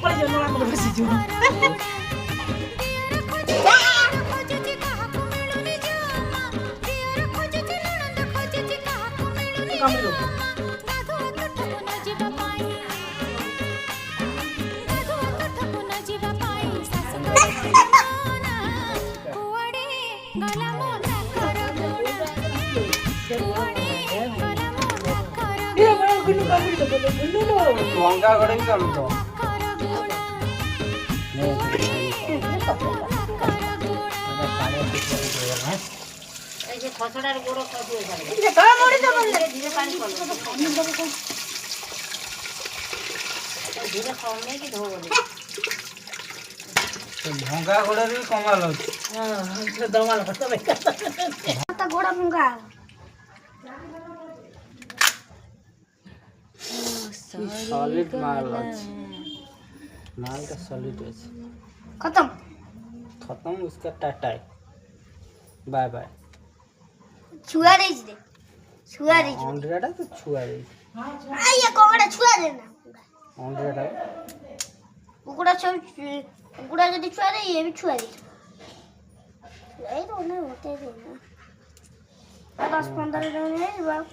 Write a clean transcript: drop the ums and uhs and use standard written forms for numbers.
ପଳେଇ ଯିବ ନଳା ମରେ ବସିଯିବ କାମୁଡ଼ିବ ଲଙ୍କା ଗଡ଼େ ବି କାମୁଡ଼ିବ ଖସଡ଼ାରେ ଗୋଡ଼ ଖସିବ ଧୀରେ କମେଇକି ଧୋବନି ଭଙ୍ଗା ଗୋଡ଼ରେ ବି କମାଲ ଅଛି ଦମାଲ ତମେ ତା ଗୋଡ଼ ଭଙ୍ଗା सॉलिड माल ଅଛି माल का सॉलिड ଅଛି खत्म खत्म उसका टाटा बाय बाय छुआ रही दे छुआ रही अंडा तो छुआ रही आइए कोड़ा छुआ देना अंडा कुकुड़ा छुआ कुकुड़ा यदि छुआ दे ये भी छुआ दे छुआ ही तो नहीं होते थे ना 10-15 दिन है बाप